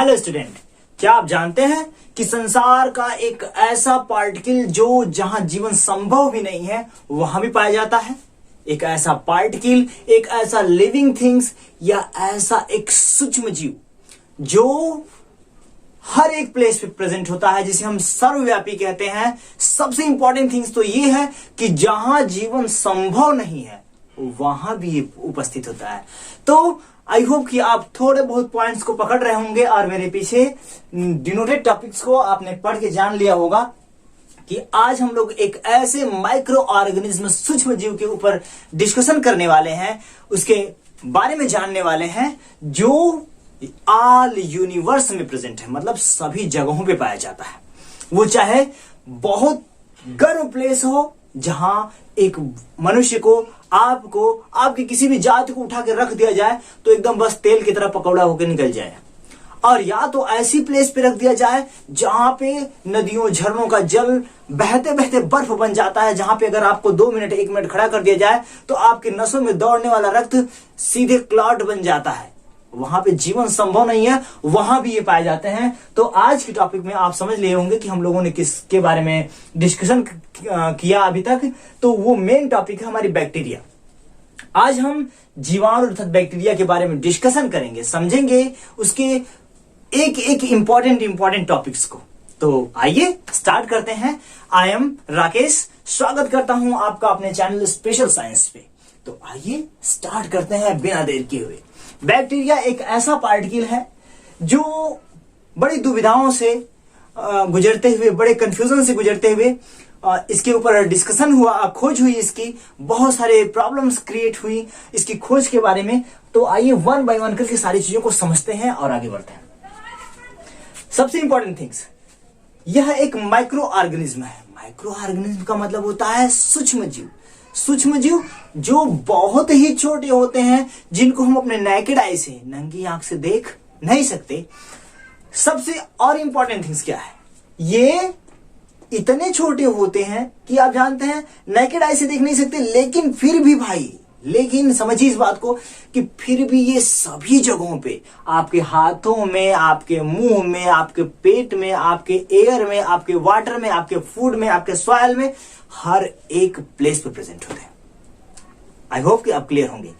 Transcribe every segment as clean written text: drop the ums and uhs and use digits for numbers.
Hello student, क्या आप जानते हैं कि संसार का एक ऐसा पार्टिकल जो जहां जीवन संभव भी नहीं है वहां भी पाया जाता है। एक ऐसा पार्टिकल, एक ऐसा लिविंग थिंग्स या ऐसा एक सूक्ष्म जीव जो हर एक प्लेस पे प्रेजेंट होता है, जिसे हम सर्वव्यापी कहते हैं। सबसे इंपॉर्टेंट थिंग्स तो ये है कि जहां जीवन संभव नहीं है वहां भी ये उपस्थित होता है। तो आई होप कि आप थोड़े बहुत पॉइंट्स को पकड़ रहे होंगे और मेरे पीछे डिनोटेड टॉपिक्स को आपने पढ़ के जान लिया होगा कि आज हम लोग एक ऐसे माइक्रो ऑर्गेनिज्म, सूक्ष्म जीव के ऊपर डिस्कशन करने वाले हैं, उसके बारे में जानने वाले हैं जो ऑल यूनिवर्स में प्रेजेंट है, मतलब सभी जगहों पे पाया जाता है। वो चाहे बहुत गर्म प्लेस हो जहां एक मनुष्य को, आपको, आपकी किसी भी जाति को उठा के रख दिया जाए तो एकदम बस तेल की तरह पकौड़ा होकर निकल जाए, और या तो ऐसी प्लेस पे रख दिया जाए जहां पे नदियों, झरनों का जल बहते बहते बर्फ बन जाता है, जहां पे अगर आपको 2 मिनट 1 मिनट खड़ा कर दिया जाए तो आपके नसों में दौड़ने वाला रक्त सीधे क्लॉट बन जाता है। वहां पे जीवन संभव नहीं है, वहां भी ये पाए जाते हैं। तो आज के टॉपिक में आप समझ लिए होंगे कि हम लोगों ने किसके बारे में डिस्कशन किया अभी तक। तो वो मेन टॉपिक है हमारी बैक्टीरिया। आज हम जीवाणु अर्थात बैक्टीरिया के बारे में डिस्कशन करेंगे, समझेंगे उसके एक एक इंपॉर्टेंट टॉपिक्स को। तो आइए स्टार्ट करते हैं। आई एम राकेश, स्वागत करता हूं आपका अपने चैनल स्पेशल साइंस पे। तो आइए स्टार्ट करते हैं बिना देर किए हुए। बैक्टीरिया एक ऐसा पार्टिकल है जो बड़ी दुविधाओं से गुजरते हुए, बड़े कंफ्यूजन से गुजरते हुए इसके ऊपर डिस्कशन हुआ, खोज हुई, इसकी बहुत सारे प्रॉब्लम्स क्रिएट हुई इसकी खोज के बारे में। तो आइए वन बाय वन करके सारी चीजों को समझते हैं और आगे बढ़ते हैं। सबसे इंपॉर्टेंट थिंग्स, यह एक माइक्रो ऑर्गेनिज्म है। माइक्रो ऑर्गेनिज्म का मतलब होता है सूक्ष्म जीव। सूक्ष्म जीव जो बहुत ही छोटे होते हैं, जिनको हम अपने नेकेड आई से, नंगी आंख से देख नहीं सकते। सबसे और इंपॉर्टेंट थिंग्स क्या है, ये इतने छोटे होते हैं कि आप जानते हैं नेकेड आई से देख नहीं सकते, लेकिन फिर भी भाई, लेकिन समझिए इस बात को कि फिर भी ये सभी जगहों पे, आपके हाथों में, आपके मुंह में, आपके पेट में, आपके एयर में, आपके वाटर में, आपके फूड में, आपके सॉइल में, हर एक प्लेस पे प्रेजेंट होते हैं। आई होप कि आप क्लियर होंगे।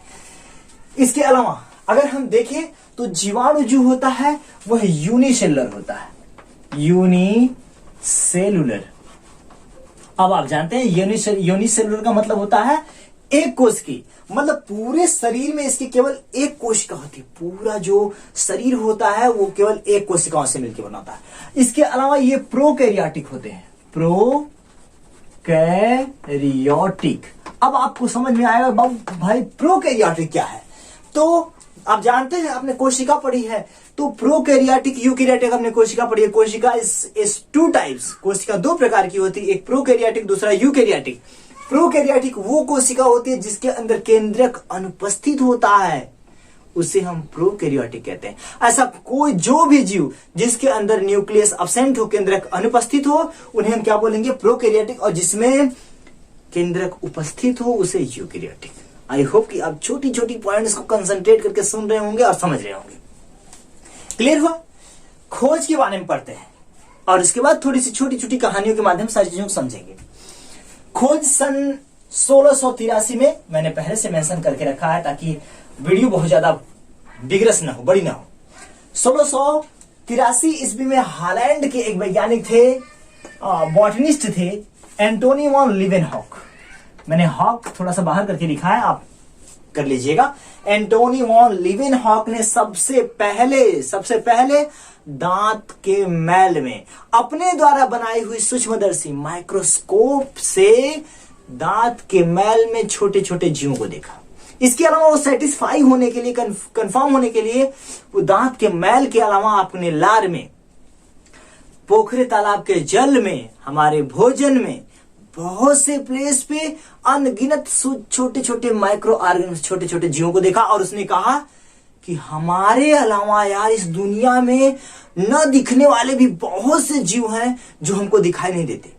इसके अलावा अगर हम देखें तो जीवाणु जो होता है वह यूनिसेलुलर होता है। यूनिसेलुलर, अब आप जानते हैं यूनिसेलुलर का मतलब होता है एक कोश की, मतलब पूरे शरीर में इसकी केवल एक कोशिका होती है। पूरा जो शरीर होता है वो केवल एक कोशिकाओं से मिलकर बना होता है। इसके अलावा ये प्रोकैरियोटिक होते हैं। प्रोकैरियोटिक, अब आपको समझ में आएगा भाई प्रोकैरियोटिक क्या है। तो आप जानते हैं, आपने कोशिका पढ़ी है, तो प्रोकैरियोटिक, यूकैरियोटिक आपने कोशिका पढ़ी है। कोशिका इस 2 टाइप्स, कोशिका 2 प्रकार की होती है, एक प्रोकैरियोटिक, दूसरा यूकैरियोटिक। प्रोकैरियोटिक वो कोशिका होती है जिसके अंदर केंद्रक अनुपस्थित होता है, उसे हम प्रोकैरियोटिक कहते हैं। ऐसा कोई जो भी जीव जिसके अंदर न्यूक्लियस अब्सेंट हो, केंद्रक अनुपस्थित हो, उन्हें हम क्या बोलेंगे, प्रोकैरियोटिक। और जिसमें केंद्रक उपस्थित हो उसे यूकैरियोटिक। आई होप कि आप छोटी छोटी पॉइंट्स को कंसंट्रेट करके सुन रहे होंगे और समझ रहे होंगे। क्लियर हुआ? खोज के बारे में पढ़ते हैं और इसके बाद थोड़ी सी छोटी छोटी कहानियों के माध्यम से सारी चीजों को समझेंगे। खोज सन 1683 में, मैंने पहले से मेंशन करके रखा है ताकि वीडियो बहुत ज्यादा बिगरस ना हो, बड़ी ना हो। 1683 ईस्वी में हॉलैंड के एक वैज्ञानिक थे, बॉटनिस्ट थे, एंटोनी वॉन लीवेनहॉक। मैंने हॉक थोड़ा सा बाहर करके लिखा है, आप कर लीजिएगा। एंटोनी वॉन लीवेनहॉक ने सबसे पहले दांत के मैल में अपने द्वारा बनाई हुई सूक्ष्मदर्शी माइक्रोस्कोप से दांत के मैल में छोटे छोटे जीवों को देखा। इसके अलावा वो सेटिस्फाई होने के लिए, कंफर्म होने के लिए, वो दांत के मैल के अलावा अपने लार में, पोखरे तालाब के जल में, हमारे भोजन में, बहुत से प्लेस पे अनगिनत छोटे छोटे माइक्रो ऑर्गेनिज्म, छोटे छोटे जीवों को देखा। और उसने कहा कि हमारे अलावा यार इस दुनिया में न दिखने वाले भी बहुत से जीव हैं जो हमको दिखाई नहीं देते।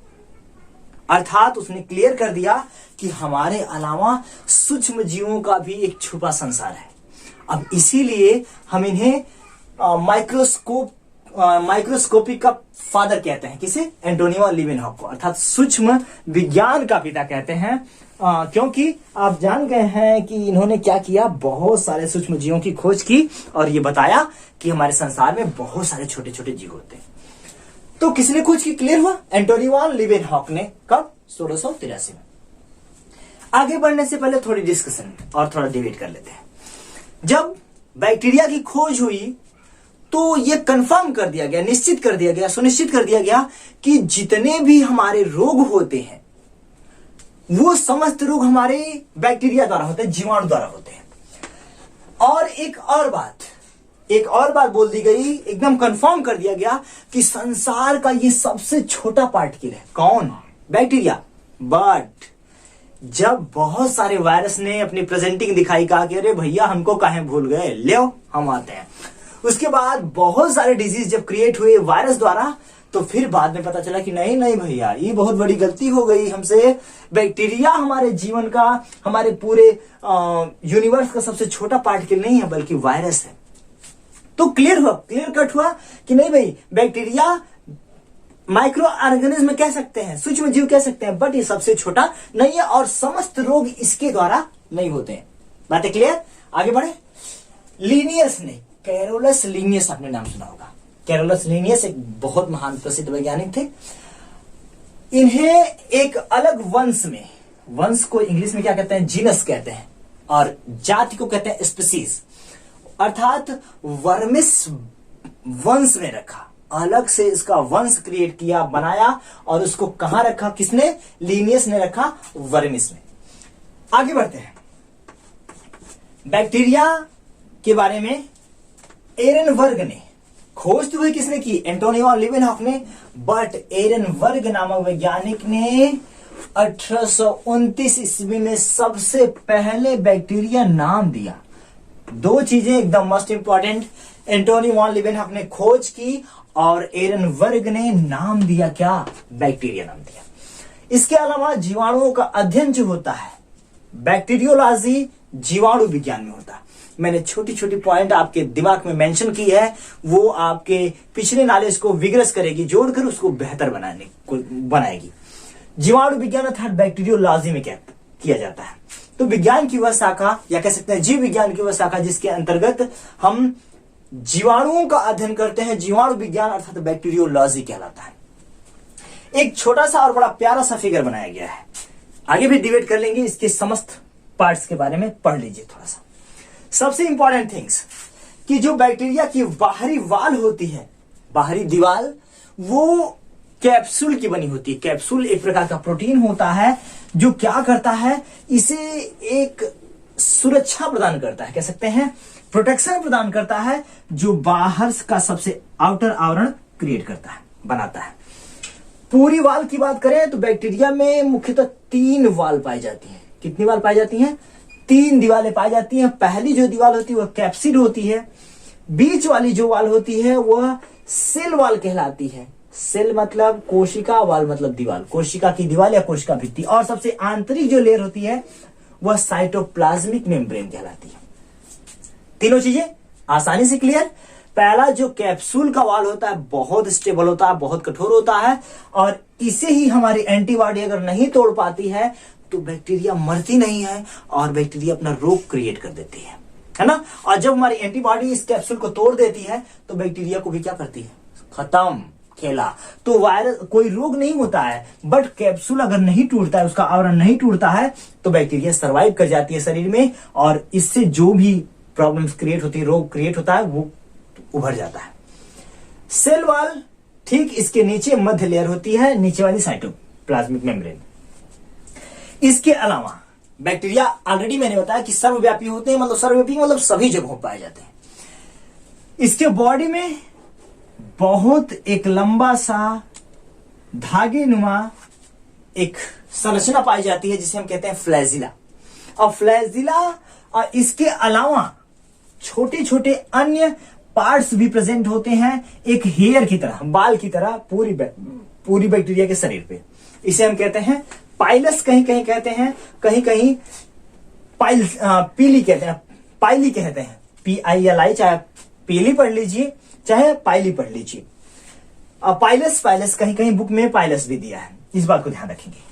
अर्थात उसने क्लियर कर दिया कि हमारे अलावा सूक्ष्म जीवों का भी एक छुपा संसार है। अब इसीलिए हम इन्हें माइक्रोस्कोपी का फादर कहते हैं। किसे? एंटोनियो लीवेनहॉक को, अर्थात सूक्ष्म विज्ञान का पिता कहते हैं। क्योंकि आप जान गए हैं कि इन्होंने क्या किया, बहुत सारे सूक्ष्म जीवों की खोज की और ये बताया कि हमारे संसार में बहुत सारे छोटे छोटे जीव होते हैं। तो किसने खोज की? क्लियर हुआ? एंटोनियो लीवेनहॉक ने। कब? 1683 में। आगे बढ़ने से पहले थोड़ी डिस्कशन और थोड़ा डिबेट कर लेते हैं। जब बैक्टीरिया की खोज हुई तो यह कंफर्म कर दिया गया, निश्चित कर दिया गया, सुनिश्चित कर दिया गया कि जितने भी हमारे रोग होते हैं वो समस्त रोग हमारे बैक्टीरिया द्वारा होते हैं, जीवाणु द्वारा होते हैं। और एक और बात बोल दी गई, एकदम कंफर्म कर दिया गया कि संसार का ये सबसे छोटा पार्टिकल है। कौन? बैक्टीरिया। बट जब बहुत सारे वायरस ने अपनी प्रेजेंटिंग दिखाई, कहा कि अरे भैया हमको काहे भूल गए, ले हम आते हैं। उसके बाद बहुत सारे डिजीज जब क्रिएट हुए वायरस द्वारा, तो फिर बाद में पता चला कि नहीं भैया, ये बहुत बड़ी गलती हो गई हमसे। बैक्टीरिया हमारे जीवन का, हमारे पूरे यूनिवर्स का सबसे छोटा पार्टिकल नहीं है, बल्कि वायरस है। तो क्लियर कट हुआ कि नहीं भाई, बैक्टीरिया माइक्रो ऑर्गेनिज्म कह सकते हैं, सूक्ष्म जीव कह सकते हैं, बट ये सबसे छोटा नहीं है और समस्त रोग इसके द्वारा नहीं होते हैं। बातें क्लियर? आगे बढ़े। लीनियस ने, कैरोलस लीनियस, आपने नाम सुना होगा। कैरोलस लीनियस एक बहुत महान प्रसिद्ध वैज्ञानिक थे। इन्हें एक अलग वंश को इंग्लिश में क्या कहते हैं? जीनस कहते हैं, और जाति को कहते हैं स्पीसीज, अर्थात वर्मिस वंश में रखा। अलग से इसका वंश क्रिएट किया, बनाया, और उसको कहां रखा? किसने? लीनियस ने रखा, वर्मिस में। आगे बढ़ते हैं। बैक्टीरिया के बारे में एरेनबर्ग ने खोज तो हुई, किसने की? एंटोनियो लीवेनहॉक ने, बट एरेनबर्ग नामक वैज्ञानिक ने 1829 ईस्वी में सबसे पहले बैक्टीरिया नाम दिया। दो चीजें एकदम मोस्ट इंपॉर्टेंट, एंटोनियो लीवेनहॉक ने खोज की और एरेनबर्ग ने नाम दिया, क्या? बैक्टीरिया नाम दिया। इसके अलावा जीवाणुओं का अध्ययन जो होता है, बैक्टीरियोलॉजी जीवाणु विज्ञान में होता है। मैंने छोटी छोटी पॉइंट आपके दिमाग में मेंशन की है, वो आपके पिछले नॉलेज को विग्रस करेगी, जोड़कर उसको बेहतर बनाएगी। जीवाणु विज्ञान अर्थात बैक्टीरियोलॉजी में क्या किया जाता है? तो विज्ञान की वह शाखा, या कह सकते हैं जीव विज्ञान की वह शाखा, जिसके अंतर्गत हम जीवाणुओं का अध्ययन करते हैं, जीवाणु विज्ञान अर्थात बैक्टीरियोलॉजी कहलाता है। एक छोटा सा और बड़ा प्यारा सा फिगर बनाया गया है, आगे भी डिबेट कर लेंगे, इसके समस्त पार्ट्स के बारे में पढ़ लीजिए थोड़ा सा। सबसे इंपॉर्टेंट थिंग्स कि जो बैक्टीरिया की बाहरी वाल होती है, बाहरी दीवार, वो कैप्सूल की बनी होती है। कैप्सूल एक प्रकार का प्रोटीन होता है जो क्या करता है, इसे एक सुरक्षा प्रदान करता है, कह सकते हैं प्रोटेक्शन प्रदान करता है, जो बाहर का सबसे आउटर आवरण क्रिएट करता है, बनाता है। पूरी वाल की बात करें तो बैक्टीरिया में मुख्यतः 3 वाल पाई जाती हैं। कितनी वाल पाई जाती हैं? 3 दीवारें पाई जाती हैं। पहली जो दीवार होती है वह कैप्सिड होती है, बीच वाली जो वाल होती है वह सेल वाल कहलाती है। सेल मतलब कोशिका, वाल मतलब दीवार, कोशिका की दीवार या कोशिका भित्ति, और सबसे आंतरिक जो लेयर होती है वह साइटोप्लाज्मिक मेम्ब्रेन कहलाती है। तीनों चीजें आसानी से क्लियर। पहला जो कैप्सूल का वाल होता है बहुत स्टेबल होता है, बहुत कठोर होता है, और इसे ही हमारी एंटीबॉडी अगर नहीं तोड़ पाती है तो बैक्टीरिया मरती नहीं है और बैक्टीरिया अपना रोग क्रिएट कर देती है ना। और जब हमारी एंटीबॉडी इस कैप्सूल को तोड़ देती है तो बैक्टीरिया को भी क्या करती है? खत्म, खेला। तो वायरस, कोई रोग नहीं होता है, बट कैप्सूल अगर नहीं टूटता है, उसका आवरण नहीं टूटता है, तो बैक्टीरिया सर्वाइव कर जाती है शरीर में, और इससे जो भी प्रॉब्लम्स क्रिएट होती है, रोग क्रिएट होता है, वो उभर जाता है। सेल वाल ठीक इसके नीचे मध्य लेयर होती है, नीचे वाली साइटोप्लाज्मिक मेम्ब्रेन। इसके अलावा बैक्टीरिया ऑलरेडी मैंने बताया कि सर्वव्यापी होते हैं, मतलब सर्वव्यापी मतलब सभी जगहों पाए जाते हैं। इसके बॉडी में बहुत एक लंबा सा धागे नुमा एक संरचना पाई जाती है जिसे हम कहते हैं फ्लैजिला। और फ्लैजिला और इसके अलावा छोटे छोटे अन्य पार्ट्स भी प्रेजेंट होते हैं, एक हेयर की तरह, बाल की तरह पूरी बैक्टीरिया के शरीर पे। इसे हम कहते हैं पाइलस, कहीं कहीं कहते हैं, कहीं कहीं पीली कहते हैं, पाइली कहते हैं, PILI, चाहे पीली पढ़ लीजिए चाहे पाइली पढ़ लीजिए। पाइलस पाइलस कहीं कहीं बुक में पाइलस भी दिया है, इस बात को ध्यान रखेंगे।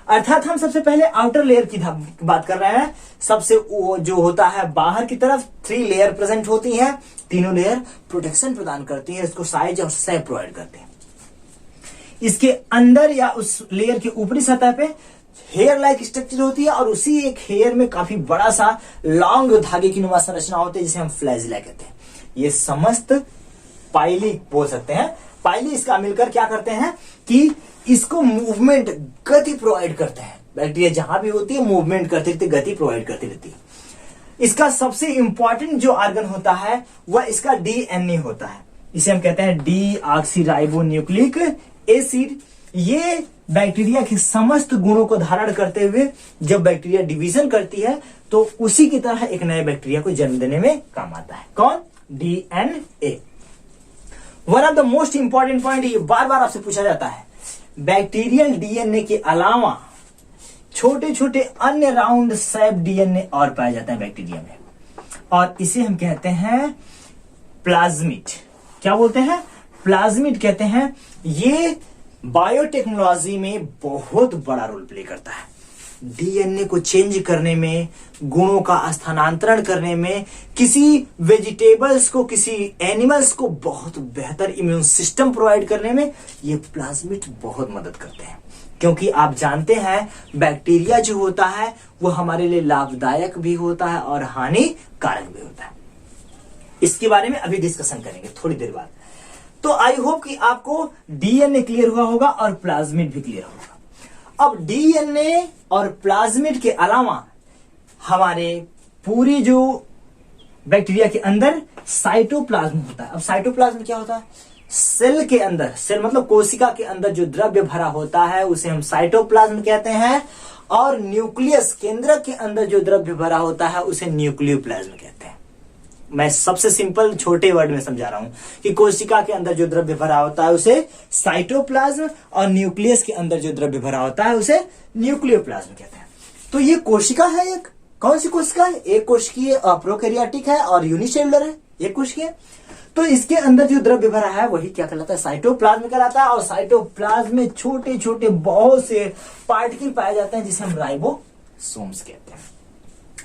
अर्थात हम सबसे पहले आउटर लेयर की बात कर रहे हैं। सबसे वो जो होता है बाहर की तरफ 3 लेयर प्रेजेंट होती हैं। तीनों लेयर प्रोटेक्शन प्रदान करती है, इसको साइज और शेप प्रोवाइड करते हैं। इसके अंदर या उस लेयर की ऊपरी सतह पे हेयर लाइक स्ट्रक्चर होती है और उसी एक हेयर में काफी बड़ा सा लॉन्ग धागे की नुमा संरचना होती है जिसे हम फ्लैजिला कहते हैं। ये समस्त पाइली बोल सकते हैं। पाइली इसका मिलकर क्या करते हैं कि इसको मूवमेंट गति प्रोवाइड करते हैं। बैक्टीरिया जहां भी होती है मूवमेंट करती रहती है, गति प्रोवाइड करती रहती है। इसका सबसे इंपॉर्टेंट जो ऑर्गन होता है वह इसका डीएनए होता है। इसे हम कहते हैं डीऑक्सीराइबोन्यूक्लिक एसिड। ये बैक्टीरिया के समस्त गुणों को धारण करते हुए जब बैक्टीरिया डिवीजन करती है तो उसी की तरह एक नए बैक्टीरिया को जन्म देने में काम आता है। कौन? DNA. One of the most important point, ये बार बार आपसे पूछा जाता है, बैक्टीरियल डीएनए के अलावा छोटे छोटे अन्य राउंड शेप डीएनए और पाया जाता है बैक्टीरिया में, और इसे हम कहते हैं प्लाज्मिड। क्या बोलते हैं? प्लाज्मिड कहते हैं। ये बायोटेक्नोलॉजी में बहुत बड़ा रोल प्ले करता है। डीएनए को चेंज करने में, गुणों का स्थानांतरण करने में, किसी वेजिटेबल्स को, किसी एनिमल्स को बहुत बेहतर इम्यून सिस्टम प्रोवाइड करने में ये प्लाज्मिड बहुत मदद करते हैं। क्योंकि आप जानते हैं बैक्टीरिया जो होता है वो हमारे लिए लाभदायक भी होता है और हानिकारक भी होता है। इसके बारे में अभी डिस्कशन करेंगे थोड़ी देर बाद। तो आई होप कि आपको डीएनए क्लियर हुआ होगा और प्लाज्मिड भी क्लियर होगा। अब डीएनए और प्लाज्मिड के अलावा हमारे पूरी जो बैक्टीरिया के अंदर साइटोप्लाज्म होता है। अब साइटोप्लाज्म क्या होता है? सेल के अंदर, सेल मतलब कोशिका के अंदर जो द्रव्य भरा होता है उसे हम साइटोप्लाज्म कहते हैं, और न्यूक्लियस केंद्रक के अंदर जो द्रव्य भरा होता है उसे न्यूक्लियोप्लाज्म कहते हैं। मैं सबसे सिंपल छोटे वर्ड में समझा रहा हूं कि कोशिका के अंदर जो द्रव्य भरा होता है उसे साइटोप्लाज्म, और न्यूक्लियस के अंदर जो द्रव्य भरा होता है उसे न्यूक्लियोप्लाज्म कहते हैं। तो ये कोशिका है। एक कौन सी कोशिका है? एक कोशिकीय प्रोकैरियोटिक है और यूनिसेलुलर है, एक कोशिकीय। तो इसके अंदर जो द्रव्य भरा है वही क्या कहलाता है? साइटोप्लाज्म कहलाता है। और साइटोप्लाज्म में छोटे छोटे बहुत से पार्टिकल पाए जाते हैं जिसे हम राइबोसोम्स कहते हैं।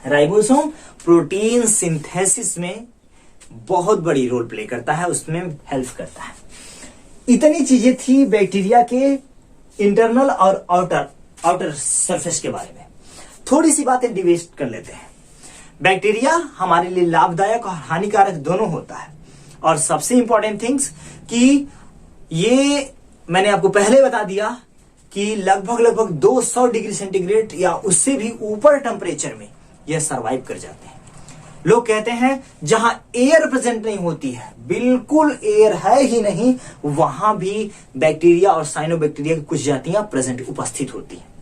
राइबोसोम प्रोटीन सिंथेसिस में बहुत बड़ी रोल प्ले करता है, उसमें हेल्प करता है। इतनी चीजें थी बैक्टीरिया के इंटरनल और आउटर सरफेस के बारे में। थोड़ी सी बातें डिवेट कर लेते हैं। बैक्टीरिया हमारे लिए लाभदायक और हानिकारक दोनों होता है। और सबसे इंपॉर्टेंट थिंग्स कि ये मैंने आपको पहले बता दिया कि लगभग 200 डिग्री सेंटीग्रेड या उससे भी ऊपर टेम्परेचर में यह सरवाइव कर जाते हैं। लोग कहते हैं जहां एयर प्रेजेंट नहीं होती है, बिल्कुल एयर है ही नहीं, वहां भी बैक्टीरिया और साइनोबैक्टीरिया की कुछ जातियां प्रेजेंट उपस्थित होती हैं।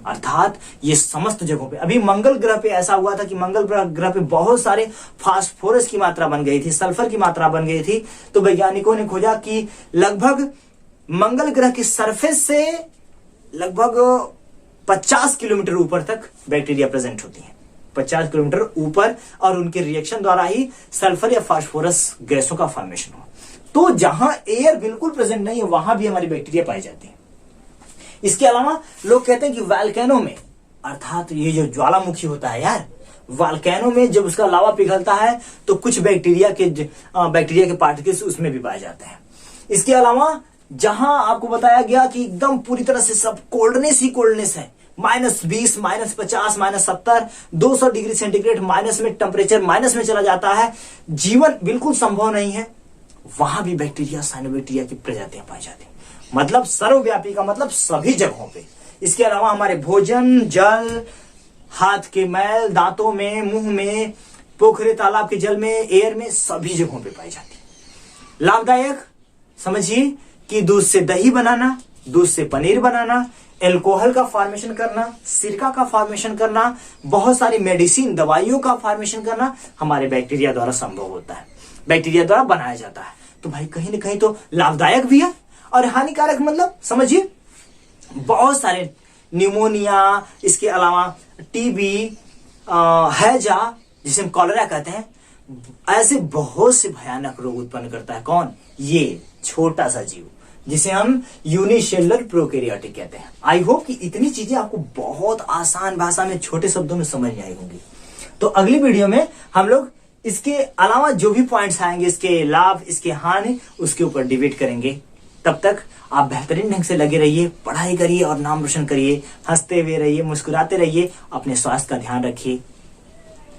अर्थात ये समस्त जगहों पे। अभी मंगल ग्रह पे ऐसा हुआ था कि मंगल ग्रह पे बहुत सारे फास्फोरस की मात्रा बन गई थी, सल्फर की मात्रा बन गई थी। तो वैज्ञानिकों ने खोजा कि लगभग मंगल ग्रह की सरफेस से लगभग 50 किलोमीटर ऊपर तक बैक्टीरिया प्रेजेंट होती है। 50 किलोमीटर ऊपर, और उनके रिएक्शन द्वारा ही सल्फर या फास्फोरस गैसों का फॉर्मेशन हो। तो जहां एयर बिल्कुल प्रेजेंट नहीं है वहां भी हमारी बैक्टीरिया पाई जाती है। इसके अलावा लोग कहते हैं कि वॉल्केनो में, अर्थात ये जो ज्वालामुखी होता है यार, वॉल्केनो में जब उसका लावा पिघलता है तो कुछ बैक्टीरिया के पार्टिकल्स उसमें भी पाए जाते हैं। इसके अलावा जहां आपको बताया गया कि एकदम पूरी तरह से सब कोल्डनेस ही कोल्डनेस है, -20, -50, -70, 200 डिग्री सेंटीग्रेड माइनस में टेम्परेचर माइनस में चला जाता है, जीवन बिल्कुल संभव नहीं है, वहां भी बैक्टीरिया साइनोबैक्टीरिया की प्रजातियां पाई जाती हैं। मतलब सर्वव्यापी का मतलब सभी जगहों पे। इसके अलावा हमारे भोजन, जल, हाथ के मैल, दांतों में, मुंह में, पोखरे तालाब के जल में, एयर में, सभी जगहों पे पाई जाती है। लाभदायक समझिए कि दूध से दही बनाना, दूध से पनीर बनाना, एल्कोहल का फॉर्मेशन करना, सिरका का फॉर्मेशन करना, बहुत सारी मेडिसिन दवाइयों का फॉर्मेशन करना हमारे बैक्टीरिया द्वारा संभव होता है, बैक्टीरिया द्वारा बनाया जाता है। तो भाई कहीं ना कहीं तो लाभदायक भी है। और हानिकारक मतलब समझिए बहुत सारे न्यूमोनिया, इसके अलावा टीबी, हैजा जिसे हम कॉलेरा कहते हैं, ऐसे बहुत से भयानक रोग उत्पन्न करता है। कौन? ये छोटा सा जीव जिसे हम यूनिसेलुलर प्रोकैरियोटिक कहते हैं। आई होप कि इतनी चीजें आपको बहुत आसान भाषा में छोटे शब्दों में समझ में आई होंगी। तो अगली वीडियो में हम लोग इसके अलावा जो भी पॉइंट्स आएंगे, इसके लाभ, इसके हानि, उसके ऊपर डिबेट करेंगे। तब तक आप बेहतरीन ढंग से लगे रहिए, पढ़ाई करिए और नाम रोशन करिए, हंसते हुए रहिए, मुस्कुराते रहिए, अपने स्वास्थ्य का ध्यान रखिए।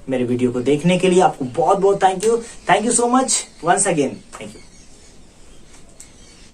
मेरे वीडियो को देखने के लिए आपको बहुत बहुत thank you so much once again, thank you.